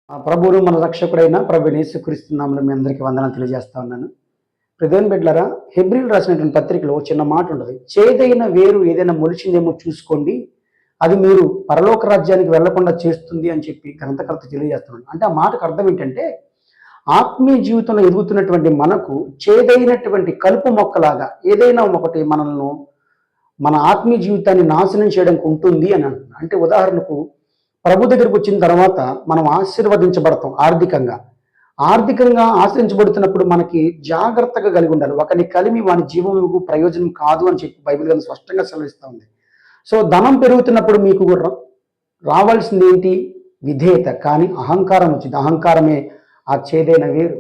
ఆ ప్రభువును మన రక్షకుడైన ప్రభు యేసుక్రీస్తు నామములో మీ అందరికీ వందనాలు తెలియజేస్తా ఉన్నాను. ప్రధాన బిడ్డలారా, హెబ్రీయులు రాసినటువంటి పత్రికలో చిన్న మాట ఉంటుంది. చేదైన వేరు ఏదైనా మొలిచిందేమో చూసుకోండి, అది మీరు పరలోక రాజ్యానికి వెళ్లకుండా చేస్తుంది అని చెప్పి గ్రంథకర్త తెలియజేస్తున్నాడు. అంటే ఆ మాటకు అర్థం ఏంటంటే, ఆత్మీయ జీవితంలో ఎదుగుతున్నటువంటి మనకు చేదైనటువంటి కలుపు మొక్కలాగా ఏదైనా ఒకటి మనల్ని మన ఆత్మీయ జీవితాన్ని నాశనం చేయడానికి ఉంటుంది అని అంటున్నాడు. అంటే ఉదాహరణకు ప్రభు దగ్గరికి వచ్చిన తర్వాత మనం ఆశీర్వదించబడతాం ఆర్థికంగా. ఆర్థికంగా ఆశ్రయించబడుతున్నప్పుడు మనకి జాగ్రత్తగా కలిగి ఉండాలి. ఒకని కలిమి వాని జీవముకు ప్రయోజనం కాదు అని చెప్పి బైబిల్ గ్రంథం స్పష్టంగా సెలవిస్తూ ఉంది. సో ధనం పెరుగుతున్నప్పుడు మీకు రావాల్సింది ఏంటి? విధేయత. కానీ అహంకారం వచ్చింది. అహంకారమే ఆ చేదైన వేరు.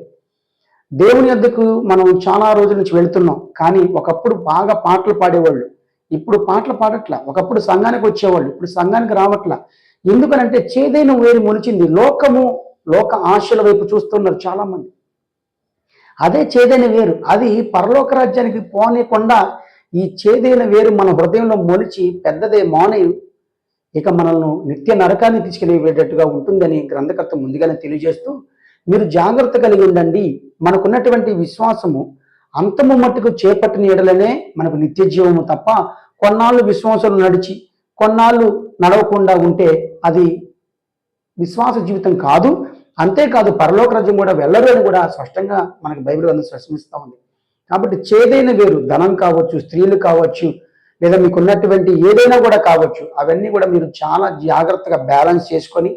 దేవుని యొద్దకు మనం చాలా రోజుల నుంచి వెళుతున్నాం, కానీ ఒకప్పుడు బాగా పాటలు పాడేవాళ్ళు, ఇప్పుడు పాటలు పాడట్లా. ఒకప్పుడు సంఘానికి వచ్చేవాళ్ళు, ఇప్పుడు సంఘానికి రావట్లా. ఎందుకనంటే చేదైన వేరు మొలిచింది. లోక ఆశల వైపు చూస్తున్నారు చాలా మంది. అదే చేదైన వేరు, అది పరలోక రాజ్యానికి పోనీయకుండా ఈ చేదైన వేరు మన హృదయంలో మొలిచి పెద్దదే మానై ఇక మనల్ని నిత్య నరకాన్ని తీసుకెళ్ళేటట్టుగా ఉంటుందని గ్రంథకర్త ముందుగానే తెలియజేస్తూ, మీరు జాగ్రత్త కలిగి ఉండండి. మనకున్నటువంటి విశ్వాసము అంతము మట్టుకు చేపట్టిన ఎడలనే మనకు నిత్య జీవము తప్ప, కొన్నాళ్ళు విశ్వాసం నడిచి కొన్నాళ్ళు నడవకుండా ఉంటే అది విశ్వాస జీవితం కాదు. అంతేకాదు పరలోక రాజ్యం కూడా వెళ్ళరు అని కూడా స్పష్టంగా మనకి బైబిల్ గ్రంథం స్పష్టమిస్తూ ఉంది. కాబట్టి చేదైన వేరు ధనం కావచ్చు, స్త్రీలు కావచ్చు, లేదా మీకున్నటువంటి ఏదైనా కూడా కావచ్చు, అవన్నీ కూడా మీరు చాలా జాగ్రత్తగా బ్యాలెన్స్ చేసుకొని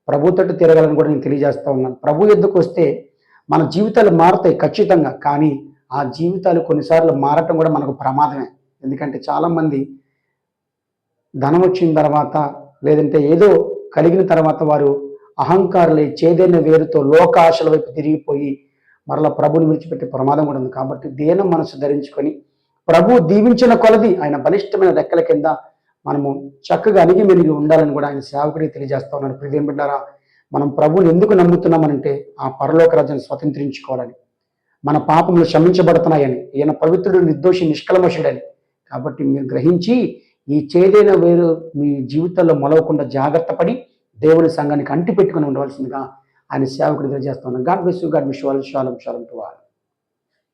ప్రభుతోటి తిరగాలని కూడా నేను తెలియజేస్తూ ఉన్నాను. ప్రభు యొద్దకు వస్తే మన జీవితాలు మారుతాయి ఖచ్చితంగా, కానీ ఆ జీవితాలు కొన్నిసార్లు మారటం కూడా మనకు ప్రమాదమే. ఎందుకంటే చాలామంది ధనం వచ్చిన తర్వాత లేదంటే ఏదో కలిగిన తర్వాత వారు అహంకారులై చేదైన వేరుతో లోక ఆశల వైపు తిరిగిపోయి మరలా ప్రభుని విడిచిపెట్టే ప్రమాదం కూడా ఉంది. కాబట్టి దేన మనసు ధరించుకొని ప్రభు దీవించిన కొలది ఆయన బలిష్టమైన రెక్కల కింద మనము చక్కగా అణిగి మెలిగి ఉండాలని కూడా ఆయన సేవకుడికి తెలియజేస్తా ఉన్నాను. ప్రియ బిడ్డారా, మనం ప్రభుని ఎందుకు నమ్ముతున్నామనంటే ఆ పరలోక రాజ్యాన్ని స్వతంత్రించుకోవాలని, మన పాపములు క్షమించబడుతున్నాయని, ఈయన పవిత్రుడు, నిర్దోషి, నిష్కల్మషుడని. కాబట్టి మీరు గ్రహించి ఈ చేదైన వేరు మీ జీవితంలో మొలవకుండా జాగ్రత్త పడి దేవుని సంఘానికి అంటి పెట్టుకుని ఉండవలసిందిగా ఆయన సేవకుడు తెలియజేస్తున్నాను. God bless you. God wish you all. షాሎም షాሎም టు ఆల్.